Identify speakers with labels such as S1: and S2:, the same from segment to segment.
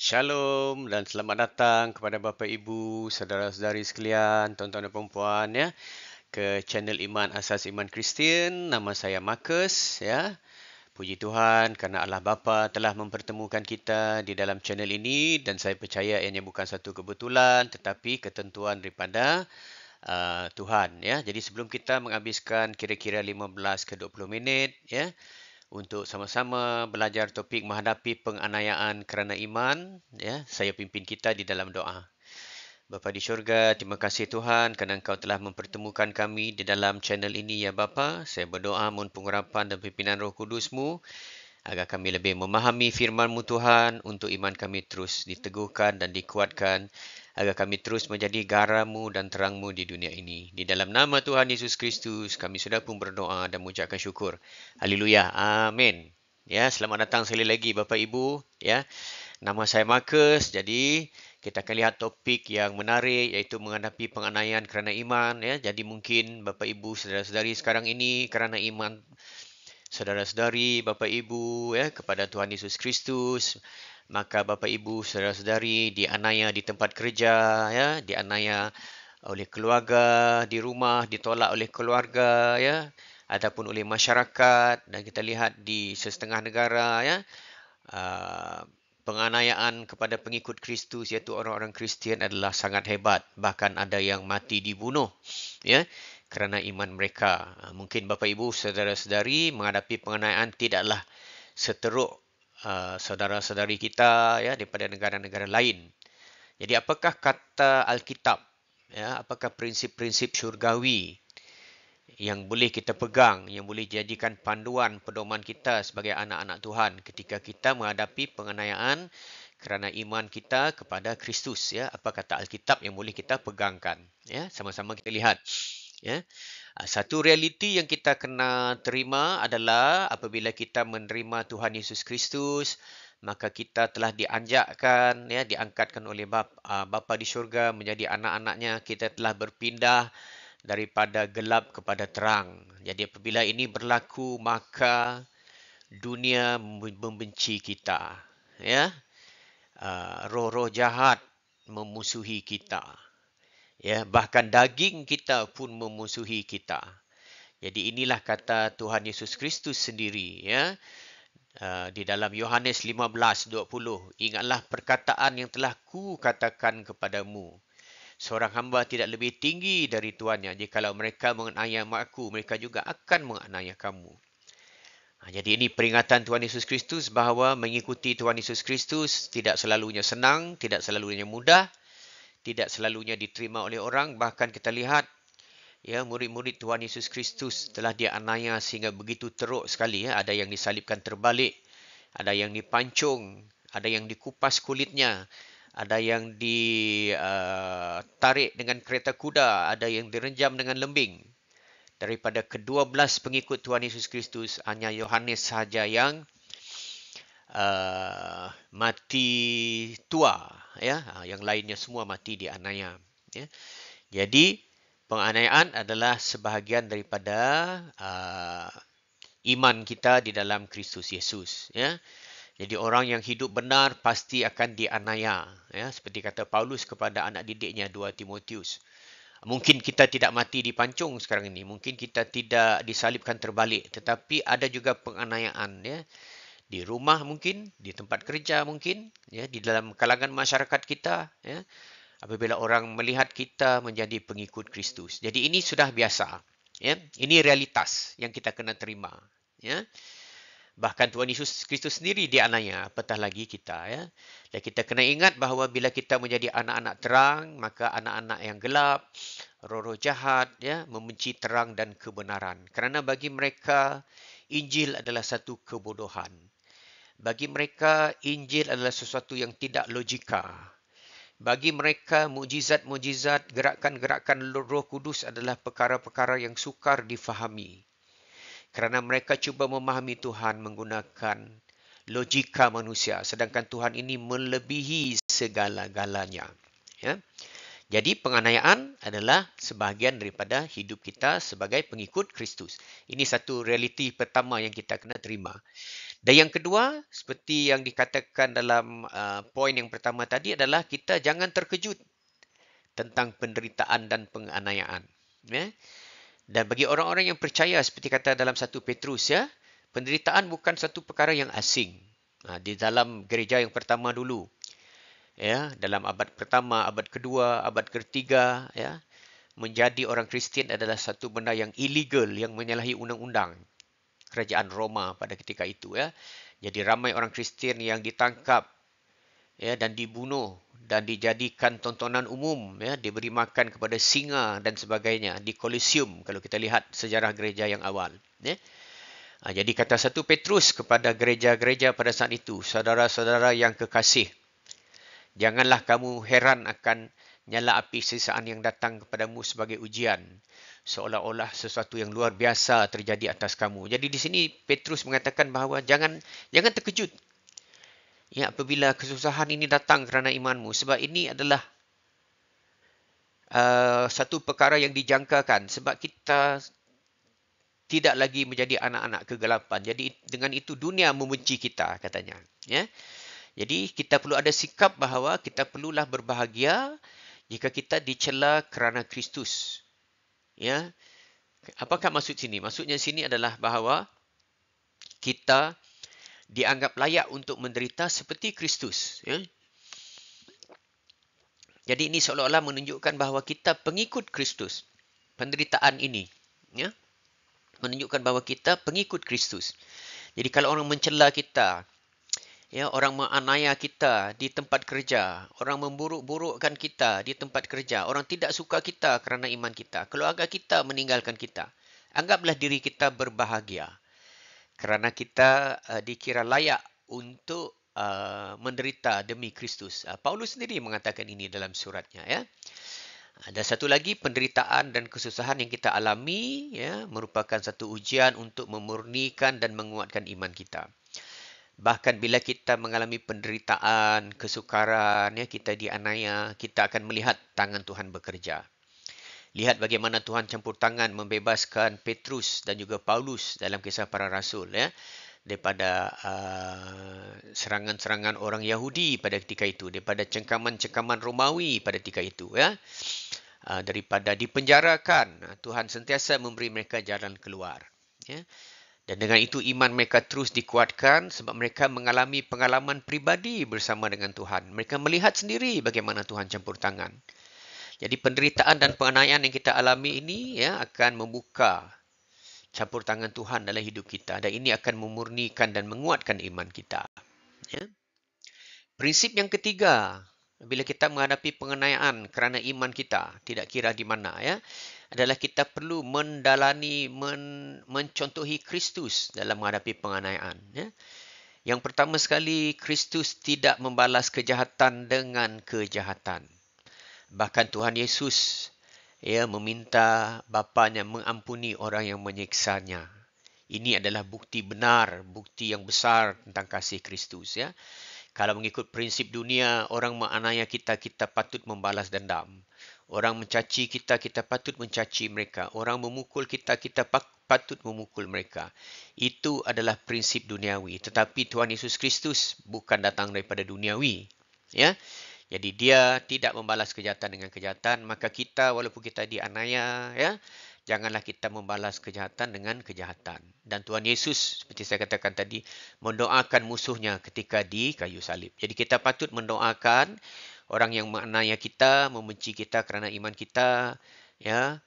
S1: Shalom dan selamat datang kepada Bapa Ibu, saudara-saudari sekalian, tuan-tuan dan puan ya, ke channel Iman Asas Iman Kristian. Nama saya Marcus ya. Puji Tuhan kerana Allah Bapa telah mempertemukan kita di dalam channel ini dan saya percaya ianya bukan satu kebetulan tetapi ketentuan daripada Tuhan ya. Jadi sebelum kita menghabiskan kira-kira 15 ke 20 minit ya, untuk sama-sama belajar topik menghadapi penganiayaan kerana iman, ya, saya pimpin kita di dalam doa. Bapa di syurga, terima kasih Tuhan kerana Engkau telah mempertemukan kami di dalam channel ini ya Bapa. Saya berdoa mohon pengurapan dan pimpinan Roh Kudus-Mu agar kami lebih memahami firman-Mu Tuhan untuk iman kami terus diteguhkan dan dikuatkan agar kami terus menjadi garam-Mu dan terang-Mu di dunia ini. Di dalam nama Tuhan Yesus Kristus kami sudah pun berdoa dan mengucapkan syukur. Haleluya. Amin. Ya, selamat datang sekali lagi Bapa Ibu, ya. Nama saya Marcus. Jadi kita akan lihat topik yang menarik iaitu menghadapi penganiayaan kerana iman ya. Jadi mungkin Bapa Ibu saudara-saudari sekarang ini kerana iman saudara-saudari, Bapa Ibu ya kepada Tuhan Yesus Kristus, maka Bapa Ibu saudara-saudari dianiaya di tempat kerja ya, dianiaya oleh keluarga, di rumah ditolak oleh keluarga ya, ataupun oleh masyarakat, dan kita lihat di setengah negara ya, penganiayaan kepada pengikut Kristus iaitu orang-orang Kristian adalah sangat hebat, bahkan ada yang mati dibunuh ya kerana iman mereka. Mungkin Bapa Ibu saudara-saudari menghadapi penganiayaan tidaklah seteruk saudara-saudari kita ya daripada negara-negara lain. Jadi apakah kata Alkitab ya, apakah prinsip-prinsip syurgawi yang boleh kita pegang, yang boleh jadikan panduan pedoman kita sebagai anak-anak Tuhan ketika kita menghadapi penganiayaan kerana iman kita kepada Kristus ya. Apa kata Alkitab yang boleh kita pegangkan ya? Sama-sama kita lihat ya. Satu realiti yang kita kena terima adalah apabila kita menerima Tuhan Yesus Kristus, maka kita telah dianjakkan ya, diangkatkan oleh Bapa di syurga menjadi anak-anaknya. Kita telah berpindah daripada gelap kepada terang. Jadi apabila ini berlaku, maka dunia membenci kita. Ya, roh-roh jahat memusuhi kita. Ya, bahkan daging kita pun memusuhi kita. Jadi inilah kata Tuhan Yesus Kristus sendiri. Ya, di dalam Yohanes 15:20, ingatlah perkataan yang telah ku katakan kepadamu. Seorang hamba tidak lebih tinggi dari tuannya. Jikalau mereka menganiaya aku, mereka juga akan menganiaya kamu. Jadi ini peringatan Tuhan Yesus Kristus bahawa mengikuti Tuhan Yesus Kristus tidak selalunya senang, tidak selalunya mudah, tidak selalunya diterima oleh orang. Bahkan kita lihat ya, murid-murid Tuhan Yesus Kristus telah dianiaya sehingga begitu teruk sekali. Ya. Ada yang disalibkan terbalik, ada yang dipancung, ada yang dikupas kulitnya, ada yang ditarik dengan kereta kuda, ada yang direnjam dengan lembing. Daripada ke-12 pengikut Tuhan Yesus Kristus, hanya Yohanes sahaja yang mati tua. Ya, yang lainnya semua mati dianiaya. Ya. Jadi, penganiayaan adalah sebahagian daripada iman kita di dalam Kristus Yesus. Ya. Jadi orang yang hidup benar pasti akan dianiaya. Ya, seperti kata Paulus kepada anak didiknya 2 Timotius. Mungkin kita tidak mati dipancung sekarang ini. Mungkin kita tidak disalibkan terbalik. Tetapi ada juga penganiayaan. Ya. Di rumah mungkin, di tempat kerja mungkin, ya, di dalam kalangan masyarakat kita. Ya. Apabila orang melihat kita menjadi pengikut Kristus. Jadi ini sudah biasa. Ya. Ini realitas yang kita kena terima. Ya. Bahkan Tuhan Yesus Kristus sendiri dianiaya, apatah lagi kita. Ya. Dan kita kena ingat bahawa bila kita menjadi anak-anak terang, maka anak-anak yang gelap, roh-roh jahat, ya, membenci terang dan kebenaran. Kerana bagi mereka, Injil adalah satu kebodohan. Bagi mereka, Injil adalah sesuatu yang tidak logika. Bagi mereka, mukjizat-mukjizat, gerakan-gerakan Roh Kudus adalah perkara-perkara yang sukar difahami. Kerana mereka cuba memahami Tuhan menggunakan logika manusia. Sedangkan Tuhan ini melebihi segala-galanya. Ya. Jadi penganiayaan adalah sebahagian daripada hidup kita sebagai pengikut Kristus. Ini satu realiti pertama yang kita kena terima. Dan yang kedua, seperti yang dikatakan dalam poin yang pertama tadi adalah kita jangan terkejut tentang penderitaan dan penganiayaan. Ya. Dan bagi orang-orang yang percaya seperti kata dalam 1 Petrus, ya, penderitaan bukan satu perkara yang asing. Di dalam gereja yang pertama dulu, ya, dalam abad pertama, abad kedua, abad ketiga, ya, menjadi orang Kristian adalah satu benda yang illegal, yang menyalahi undang-undang kerajaan Roma pada ketika itu, ya. Jadi ramai orang Kristian yang ditangkap, ya, dan dibunuh dan dijadikan tontonan umum, ya, diberi makan kepada singa dan sebagainya di Kolosium kalau kita lihat sejarah gereja yang awal, ya. Jadi kata 1 Petrus kepada gereja-gereja pada saat itu, saudara-saudara yang kekasih, janganlah kamu heran akan nyala api sisaan yang datang kepadamu sebagai ujian, seolah-olah sesuatu yang luar biasa terjadi atas kamu. Jadi di sini Petrus mengatakan bahawa jangan terkejut, ya, apabila kesusahan ini datang kerana imanmu, sebab ini adalah satu perkara yang dijangkakan, sebab kita tidak lagi menjadi anak-anak kegelapan. Jadi dengan itu dunia membenci kita, katanya, ya. Jadi kita perlu ada sikap bahawa kita perlulah berbahagia jika kita dicela kerana Kristus. Ya. Apakah maksud sini? Maksudnya sini adalah bahawa kita dianggap layak untuk menderita seperti Kristus, ya. Jadi ini seolah-olah menunjukkan bahawa kita pengikut Kristus. Penderitaan ini, ya, menunjukkan bahawa kita pengikut Kristus. Jadi kalau orang mencela kita, ya, orang menganiaya kita di tempat kerja, orang memburuk-burukkan kita di tempat kerja, orang tidak suka kita kerana iman kita, keluarga kita meninggalkan kita, anggaplah diri kita berbahagia kerana kita dikira layak untuk menderita demi Kristus. Paulus sendiri mengatakan ini dalam suratnya, ya. Ada satu lagi, penderitaan dan kesusahan yang kita alami, ya, merupakan satu ujian untuk memurnikan dan menguatkan iman kita. Bahkan bila kita mengalami penderitaan, kesukaran, ya, kita dianiaya, kita akan melihat tangan Tuhan bekerja. Lihat bagaimana Tuhan campur tangan membebaskan Petrus dan juga Paulus dalam kisah para rasul, ya, daripada serangan-serangan orang Yahudi pada ketika itu, daripada cengkaman-cengkaman Romawi pada ketika itu, ya. Daripada dipenjarakan, Tuhan sentiasa memberi mereka jalan keluar, ya. Dan dengan itu iman mereka terus dikuatkan sebab mereka mengalami pengalaman pribadi bersama dengan Tuhan. Mereka melihat sendiri bagaimana Tuhan campur tangan. Jadi penderitaan dan penganiayaan yang kita alami ini, ya, akan membuka campur tangan Tuhan dalam hidup kita. Dan ini akan memurnikan dan menguatkan iman kita, ya. Prinsip yang ketiga, bila kita menghadapi penganiayaan kerana iman kita, tidak kira di mana, ya, adalah kita perlu mencontohi Kristus dalam menghadapi penganiayaan, ya. Yang pertama sekali, Kristus tidak membalas kejahatan dengan kejahatan. Bahkan Tuhan Yesus, ya, meminta Bapanya mengampuni orang yang menyiksanya. Ini adalah bukti benar, bukti yang besar tentang kasih Kristus, ya. Kalau mengikut prinsip dunia, orang menganiaya kita, kita patut membalas dendam. Orang mencaci kita, kita patut mencaci mereka. Orang memukul kita, kita patut memukul mereka. Itu adalah prinsip duniawi. Tetapi Tuhan Yesus Kristus bukan datang daripada duniawi, ya. Jadi dia tidak membalas kejahatan dengan kejahatan. Maka kita, walaupun kita dianiaya, ya, janganlah kita membalas kejahatan dengan kejahatan. Dan Tuhan Yesus, seperti saya katakan tadi, mendoakan musuhnya ketika di kayu salib. Jadi kita patut mendoakan orang yang menganiaya kita, membenci kita kerana iman kita, ya,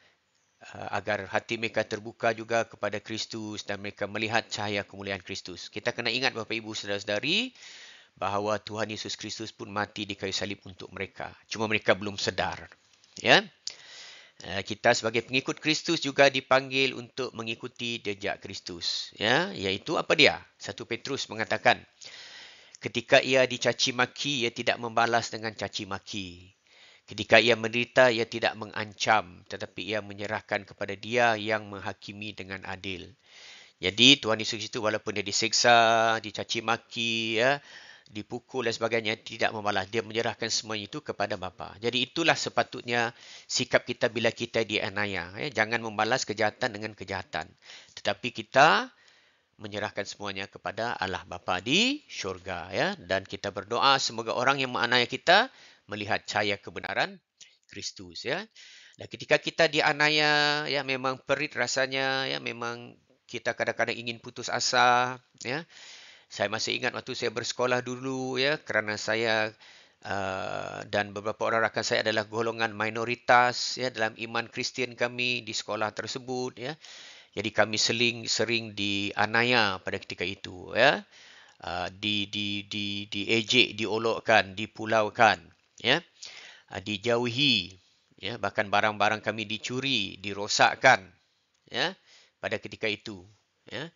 S1: agar hati mereka terbuka juga kepada Kristus dan mereka melihat cahaya kemuliaan Kristus. Kita kena ingat, Bapak Ibu Saudara-saudari, bahawa Tuhan Yesus Kristus pun mati di kayu salib untuk mereka. Cuma mereka belum sedar, ya. Kita sebagai pengikut Kristus juga dipanggil untuk mengikuti jejak Kristus, ya, iaitu apa dia? 1 Petrus mengatakan, ketika ia dicaci maki, ia tidak membalas dengan caci maki. Ketika ia menderita, ia tidak mengancam, tetapi ia menyerahkan kepada Dia yang menghakimi dengan adil. Jadi Tuhan Yesus itu walaupun dia disiksa, dicaci maki, ya, dipukul dan sebagainya, tidak membalas. Dia menyerahkan semua itu kepada Bapa. Jadi itulah sepatutnya sikap kita bila kita dianiaya, ya. Jangan membalas kejahatan dengan kejahatan. Tetapi kita menyerahkan semuanya kepada Allah Bapa di syurga, ya. Dan kita berdoa semoga orang yang menganiaya kita melihat cahaya kebenaran Kristus, ya. Dan ketika kita dianiaya, ya, memang perit rasanya, ya, memang kita kadang-kadang ingin putus asa, ya. Saya masih ingat waktu saya bersekolah dulu, ya, kerana saya dan beberapa orang rakan saya adalah golongan minoritas, ya, dalam iman Kristian kami di sekolah tersebut, ya. Jadi kami sering dianiaya pada ketika itu, ya. Diejek, diolokkan, dipulaukan, ya. Dijauhi, ya, bahkan barang-barang kami dicuri, dirosakkan, ya, pada ketika itu, ya.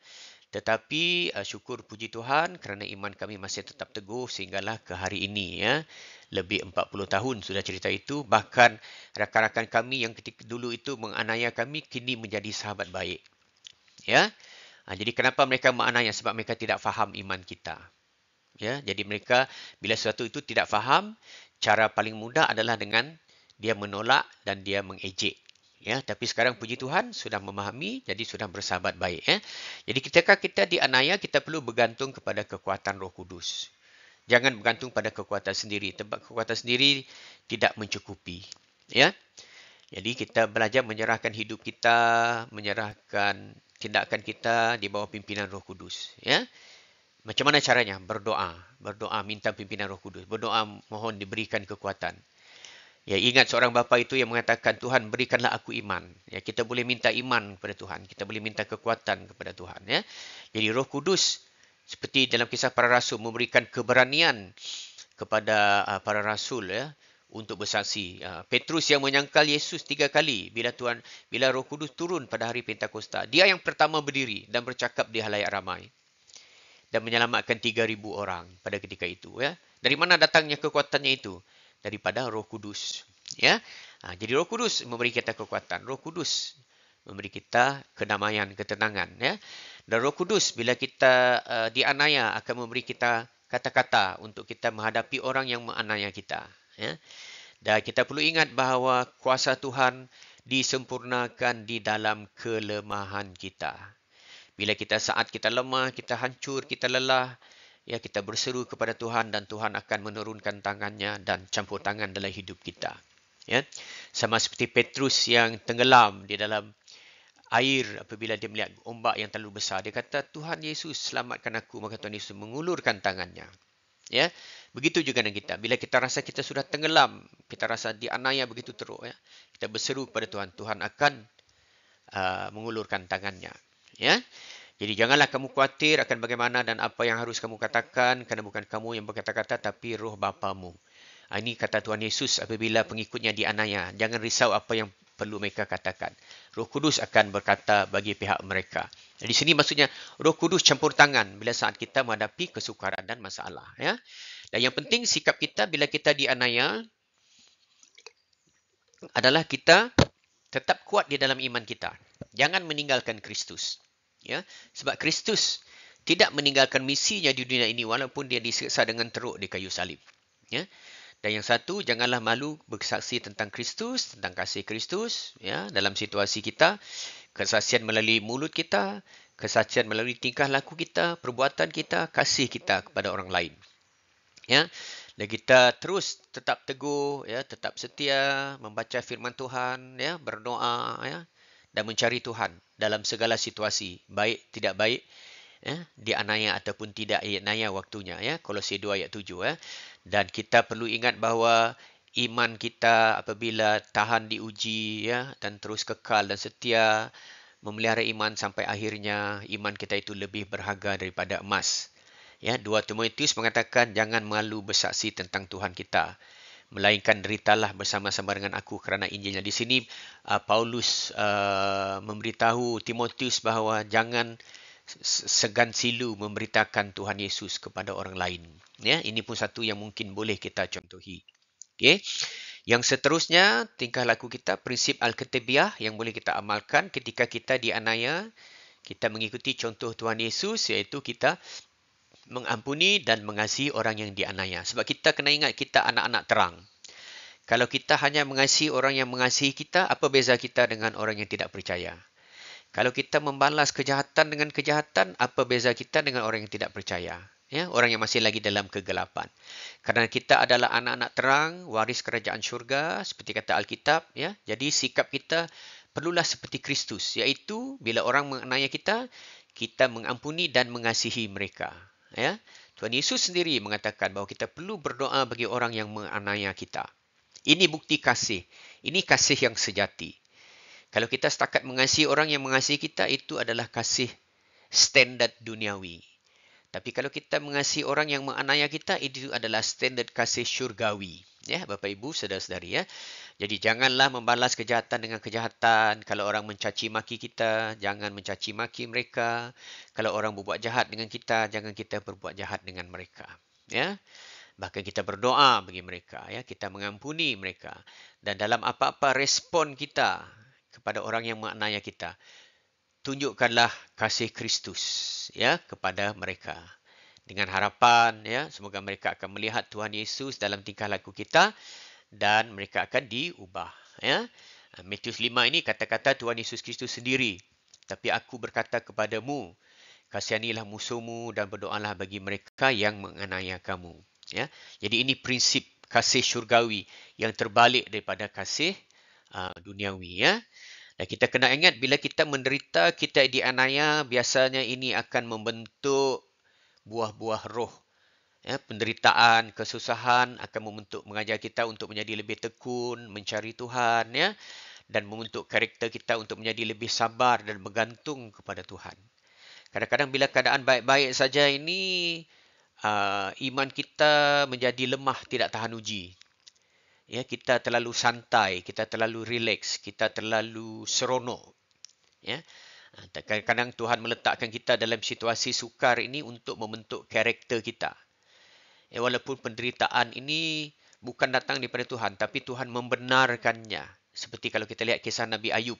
S1: Tetapi syukur puji Tuhan kerana iman kami masih tetap teguh sehinggalah ke hari ini, ya. Lebih 40 tahun sudah cerita itu. Bahkan rakan-rakan kami yang ketika dulu itu menganiaya kami kini menjadi sahabat baik, ya. Jadi kenapa mereka menganiaya? Sebab mereka tidak faham iman kita, ya. Jadi mereka bila sesuatu itu tidak faham, cara paling mudah adalah dengan dia menolak dan dia mengejek. Ya, tapi sekarang puji Tuhan sudah memahami, jadi sudah bersahabat baik. Ya. Jadi ketika kita dianiaya, kita perlu bergantung kepada kekuatan Roh Kudus. Jangan bergantung pada kekuatan sendiri. Sebab kekuatan sendiri tidak mencukupi. Ya. Jadi kita belajar menyerahkan hidup kita, menyerahkan tindakan kita di bawah pimpinan Roh Kudus. Ya. Macam mana caranya? Berdoa. Berdoa minta pimpinan Roh Kudus. Berdoa mohon diberikan kekuatan. Ya, ingat seorang bapa itu yang mengatakan, Tuhan berikanlah aku iman. Ya, kita boleh minta iman kepada Tuhan. Kita boleh minta kekuatan kepada Tuhan. Ya. Jadi Roh Kudus, seperti dalam kisah para rasul, memberikan keberanian kepada para rasul, ya, untuk bersaksi. Petrus yang menyangkal Yesus 3 kali bila Roh Kudus turun pada hari Pentakosta. Dia yang pertama berdiri dan bercakap di halayak ramai. Dan menyelamatkan 3,000 orang pada ketika itu. Ya. Dari mana datangnya kekuatannya itu? Daripada Roh Kudus, ya. Jadi Roh Kudus memberi kita kekuatan. Roh Kudus memberi kita kedamaian, ketenangan, ya. Dan Roh Kudus bila kita dianiaya akan memberi kita kata-kata untuk kita menghadapi orang yang menganiaya kita, ya. Dan kita perlu ingat bahawa kuasa Tuhan disempurnakan di dalam kelemahan kita. Bila saat kita lemah, kita hancur, kita lelah, ya, kita berseru kepada Tuhan dan Tuhan akan menurunkan tangannya dan campur tangan dalam hidup kita. Ya. Sama seperti Petrus yang tenggelam di dalam air apabila dia melihat ombak yang terlalu besar. Dia kata, Tuhan Yesus selamatkan aku. Maka Tuhan Yesus mengulurkan tangannya. Ya. Begitu juga dengan kita. Bila kita rasa kita sudah tenggelam, kita rasa dianiaya begitu teruk, ya, kita berseru kepada Tuhan. Tuhan akan mengulurkan tangannya. Ya. Jadi janganlah kamu khawatir akan bagaimana dan apa yang harus kamu katakan, kerana bukan kamu yang berkata-kata tapi roh Bapamu. Ini kata Tuhan Yesus apabila pengikutnya dianiaya. Jangan risau apa yang perlu mereka katakan. Roh Kudus akan berkata bagi pihak mereka. Di sini maksudnya Roh Kudus campur tangan bila saat kita menghadapi kesukaran dan masalah. Ya. Dan yang penting sikap kita bila kita dianiaya adalah kita tetap kuat di dalam iman kita. Jangan meninggalkan Kristus. Ya, sebab Kristus tidak meninggalkan misinya di dunia ini walaupun dia disiksa dengan teruk di kayu salib. Ya. Dan yang satu, janganlah malu bersaksi tentang Kristus, tentang kasih Kristus, ya, dalam situasi kita, kesaksian melalui mulut kita, kesaksian melalui tingkah laku kita, perbuatan kita, kasih kita kepada orang lain. Ya. Dan kita terus tetap teguh, ya, tetap setia membaca firman Tuhan, ya, berdoa, ya, dan mencari Tuhan dalam segala situasi, baik tidak baik, ya, dianiaya ataupun tidak dianiaya waktunya, ya. Kolose 2 ayat 7, ya. Dan kita perlu ingat bahawa iman kita apabila tahan diuji, ya, dan terus kekal dan setia memelihara iman sampai akhirnya, iman kita itu lebih berharga daripada emas. Ya, 2 Timotius mengatakan jangan malu bersaksi tentang Tuhan kita, melainkan deritalah bersama-sama dengan aku kerana Injilnya. Di sini Paulus memberitahu Timotius bahawa jangan segan silu memberitakan Tuhan Yesus kepada orang lain. Ya, ini pun satu yang mungkin boleh kita contohi. Okey. Yang seterusnya, tingkah laku kita, prinsip Alkitabiah yang boleh kita amalkan ketika kita dianiaya, kita mengikuti contoh Tuhan Yesus, iaitu kita mengampuni dan mengasihi orang yang dianiaya. Sebab kita kena ingat kita anak-anak terang. Kalau kita hanya mengasihi orang yang mengasihi kita, apa beza kita dengan orang yang tidak percaya? Kalau kita membalas kejahatan dengan kejahatan, apa beza kita dengan orang yang tidak percaya? Ya, orang yang masih lagi dalam kegelapan. Kerana kita adalah anak-anak terang, waris kerajaan syurga, seperti kata Alkitab, ya. Jadi sikap kita perlulah seperti Kristus, iaitu bila orang menganiaya kita, kita mengampuni dan mengasihi mereka. Ya. Tuhan Yesus sendiri mengatakan bahawa kita perlu berdoa bagi orang yang menganiaya kita. Ini bukti kasih. Ini kasih yang sejati. Kalau kita setakat mengasihi orang yang mengasihi kita, itu adalah kasih standard duniawi. Tapi kalau kita mengasihi orang yang menganiaya kita, itu adalah standard kasih syurgawi. Ya, Bapak Ibu, saudara-saudari, ya. Jadi janganlah membalas kejahatan dengan kejahatan. Kalau orang mencaci maki kita, jangan mencaci maki mereka. Kalau orang berbuat jahat dengan kita, jangan kita berbuat jahat dengan mereka. Ya. Bahkan kita berdoa bagi mereka, ya. Kita mengampuni mereka. Dan dalam apa-apa respon kita kepada orang yang menganiaya kita, tunjukkanlah kasih Kristus, ya, kepada mereka. Dengan harapan, ya, semoga mereka akan melihat Tuhan Yesus dalam tingkah laku kita dan mereka akan diubah, ya. Matius 5 ini kata-kata Tuhan Yesus Kristus sendiri. Tapi aku berkata kepadamu, kasihanilah musuhmu dan berdoalah bagi mereka yang menganiaya kamu, ya. Jadi ini prinsip kasih syurgawi yang terbalik daripada kasih duniawi, ya. Dan kita kena ingat bila kita menderita, kita dianiaya, biasanya ini akan membentuk buah-buah roh. Ya, penderitaan, kesusahan akan mengajar kita untuk menjadi lebih tekun, mencari Tuhan, ya, dan membentuk karakter kita untuk menjadi lebih sabar dan bergantung kepada Tuhan. Kadang-kadang bila keadaan baik-baik saja ini, iman kita menjadi lemah, tidak tahan uji. Ya, kita terlalu santai, kita terlalu rileks, kita terlalu seronok. Ya. Kadang-kadang Tuhan meletakkan kita dalam situasi sukar ini untuk membentuk karakter kita. Walaupun penderitaan ini bukan datang daripada Tuhan, tapi Tuhan membenarkannya. Seperti kalau kita lihat kisah Nabi Ayub,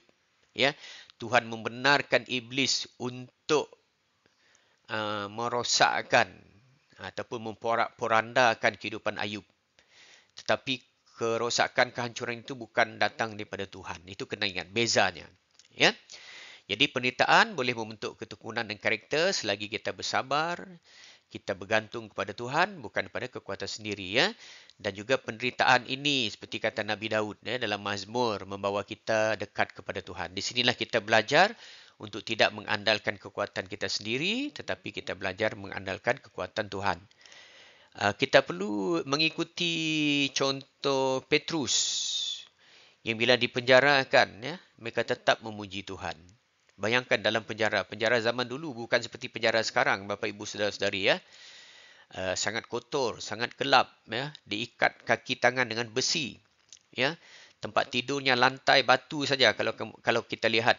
S1: ya, Tuhan membenarkan iblis untuk merosakkan ataupun memporak-porandakan kehidupan Ayub. Tetapi kerosakan, kehancuran itu bukan datang daripada Tuhan. Itu kena ingat bezanya, ya. Jadi penderitaan boleh membentuk ketekunan dan karakter selagi kita bersabar, kita bergantung kepada Tuhan, bukan kepada kekuatan sendiri, ya. Dan juga penderitaan ini, seperti kata Nabi Daud, ya, dalam Mazmur, membawa kita dekat kepada Tuhan. Di sinilah kita belajar untuk tidak mengandalkan kekuatan kita sendiri, tetapi kita belajar mengandalkan kekuatan Tuhan. Kita perlu mengikuti contoh Petrus, yang bila dipenjarakan, ya, mereka tetap memuji Tuhan. Bayangkan dalam penjara zaman dulu bukan seperti penjara sekarang, Bapak Ibu Saudara-saudari, ya. Sangat kotor, sangat gelap, ya. Diikat kaki tangan dengan besi, ya. Tempat tidurnya lantai batu saja. Kalau kita lihat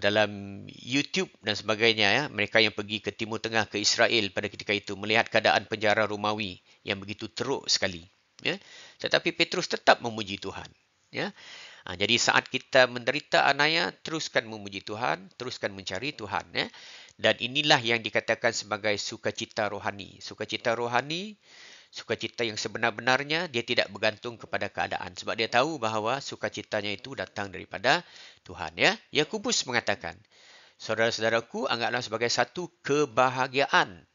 S1: dalam YouTube dan sebagainya, ya, mereka yang pergi ke Timur Tengah, ke Israel pada ketika itu, melihat keadaan penjara Romawi yang begitu teruk sekali, ya. Tetapi Petrus tetap memuji Tuhan, ya. Jadi saat kita menderita aniaya, teruskan memuji Tuhan, teruskan mencari Tuhan, ya. Dan inilah yang dikatakan sebagai sukacita rohani. Sukacita rohani, sukacita yang sebenar-benarnya, dia tidak bergantung kepada keadaan. Sebab dia tahu bahawa sukacitanya itu datang daripada Tuhan, ya. Yakobus mengatakan, saudara-saudaraku, anggaplah sebagai satu kebahagiaan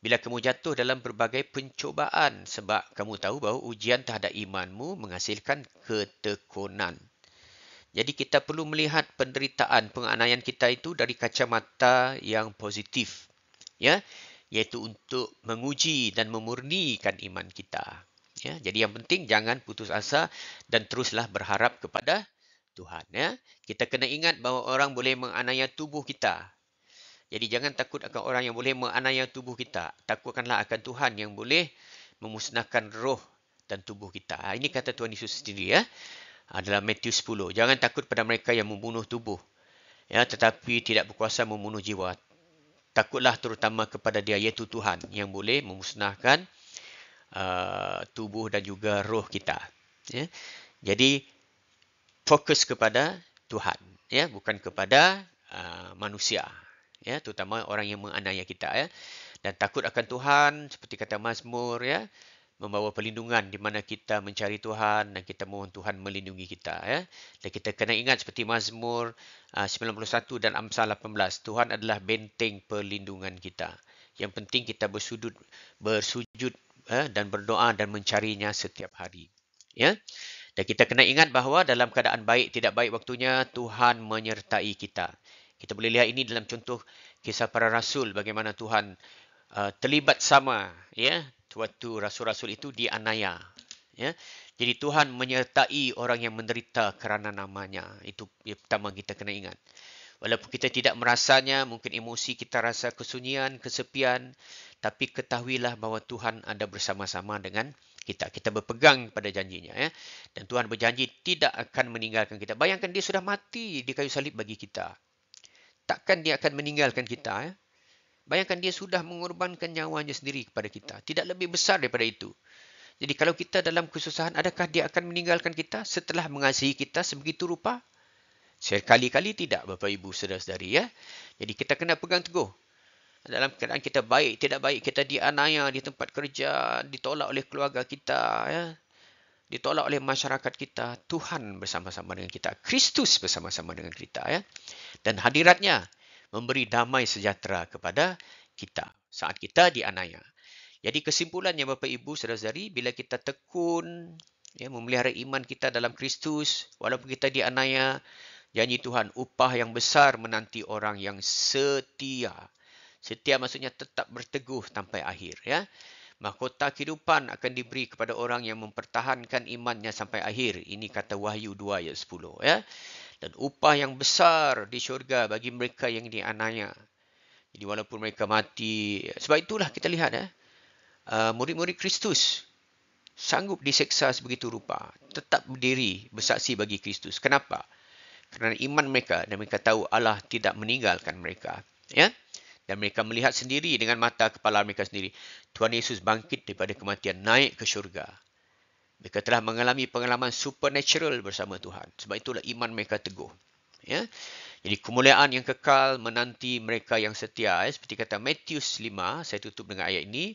S1: bila kamu jatuh dalam berbagai pencobaan, sebab kamu tahu bahawa ujian terhadap imanmu menghasilkan ketekunan. Jadi kita perlu melihat penderitaan, penganiayaan kita itu dari kacamata yang positif, ya, iaitu untuk menguji dan memurnikan iman kita. Ya, jadi yang penting jangan putus asa dan teruslah berharap kepada Tuhan. Ya. Kita kena ingat bahawa orang boleh menganiaya tubuh kita. Jadi jangan takut akan orang yang boleh menganiaya tubuh kita. Takutkanlah akan Tuhan yang boleh memusnahkan roh dan tubuh kita. Ini kata Tuhan Yesus sendiri, ya. Dalam Matius 10. Jangan takut pada mereka yang membunuh tubuh, ya, tetapi tidak berkuasa membunuh jiwa. Takutlah terutama kepada Dia, iaitu Tuhan, yang boleh memusnahkan tubuh dan juga roh kita. Ya. Jadi fokus kepada Tuhan, ya, bukan kepada manusia. Ya, terutama orang yang menganiaya kita, ya. Dan takut akan Tuhan, seperti kata Mazmur, ya. membawa perlindungan di mana kita mencari Tuhan dan kita mohon Tuhan melindungi kita. Ya. Dan kita kena ingat seperti Mazmur 91 dan Amsal 18, Tuhan adalah benteng perlindungan kita. Yang penting kita bersujud dan berdoa dan mencarinya setiap hari. Ya. Dan kita kena ingat bahawa dalam keadaan baik tidak baik waktunya Tuhan menyertai kita. Kita boleh lihat ini dalam contoh kisah para rasul bagaimana Tuhan terlibat sama ya waktu rasul-rasul itu dianiaya ya. Jadi Tuhan menyertai orang yang menderita kerana namanya. Itu yang pertama kita kena ingat. Walaupun kita tidak merasanya, mungkin emosi kita rasa kesunyian, kesepian, tapi ketahuilah bahawa Tuhan ada bersama-sama dengan kita. Kita berpegang pada janjinya ya. Dan Tuhan berjanji tidak akan meninggalkan kita. Bayangkan dia sudah mati di kayu salib bagi kita. Takkan dia akan meninggalkan kita ya. Bayangkan dia sudah mengorbankan nyawanya sendiri kepada kita. Tidak lebih besar daripada itu. Jadi kalau kita dalam kesusahan, adakah dia akan meninggalkan kita setelah mengasihi kita sebegitu rupa? Sekali-kali tidak, Bapak Ibu, saudara-saudari ya. Jadi kita kena pegang teguh. Dalam keadaan kita baik, tidak baik, kita dianiaya di tempat kerja, ditolak oleh keluarga kita, ya. Ditolak oleh masyarakat kita. Tuhan bersama-sama dengan kita. Kristus bersama-sama dengan kita. Ya. Dan hadiratnya memberi damai sejahtera kepada kita saat kita dianiaya. Jadi kesimpulannya Bapak Ibu saudara-saudari, bila kita tekun ya memelihara iman kita dalam Kristus walaupun kita dianiaya, janji Tuhan upah yang besar menanti orang yang setia. Setia maksudnya tetap berteguh sampai akhir ya. Mahkota kehidupan akan diberi kepada orang yang mempertahankan imannya sampai akhir. Ini kata Wahyu 2 ayat 10 ya. Dan upah yang besar di syurga bagi mereka yang dianiaya. Jadi walaupun mereka mati, sebab itulah kita lihat murid-murid Kristus sanggup diseksa sebegitu rupa, tetap berdiri bersaksi bagi Kristus. Kenapa? Kerana iman mereka dan mereka tahu Allah tidak meninggalkan mereka. Ya? Dan mereka melihat sendiri dengan mata kepala mereka sendiri. Tuhan Yesus bangkit daripada kematian, naik ke syurga. Mereka telah mengalami pengalaman supernatural bersama Tuhan. Sebab itulah iman mereka teguh. Ya. Jadi kemuliaan yang kekal menanti mereka yang setia. Seperti kata Matius 5, saya tutup dengan ayat ini.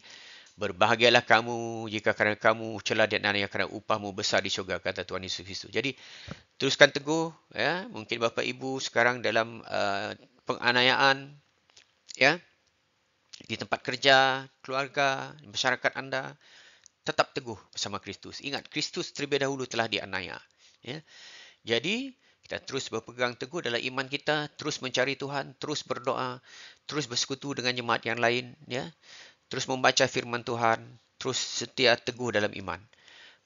S1: Berbahagialah kamu jika kerana kamu celah dan aniaya kerana upahmu besar di syurga, kata Tuhan Yesus Kristus. Jadi teruskan teguh. Ya. Mungkin Bapa Ibu sekarang dalam penganiayaan ya, di tempat kerja, keluarga, masyarakat anda, tetap teguh bersama Kristus. Ingat, Kristus terlebih dahulu telah dianiaya. Ya. Jadi, kita terus berpegang teguh dalam iman kita, terus mencari Tuhan, terus berdoa, terus bersekutu dengan jemaat yang lain, ya. Terus membaca firman Tuhan, terus setia teguh dalam iman.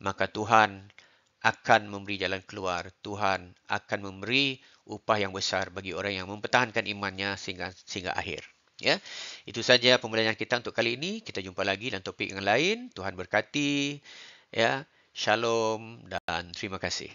S1: Maka Tuhan akan memberi jalan keluar. Tuhan akan memberi upah yang besar bagi orang yang mempertahankan imannya sehingga akhir. Ya, itu saja pembelajaran kita untuk kali ini. Kita jumpa lagi dalam topik yang lain. Tuhan berkati. Ya, shalom dan terima kasih.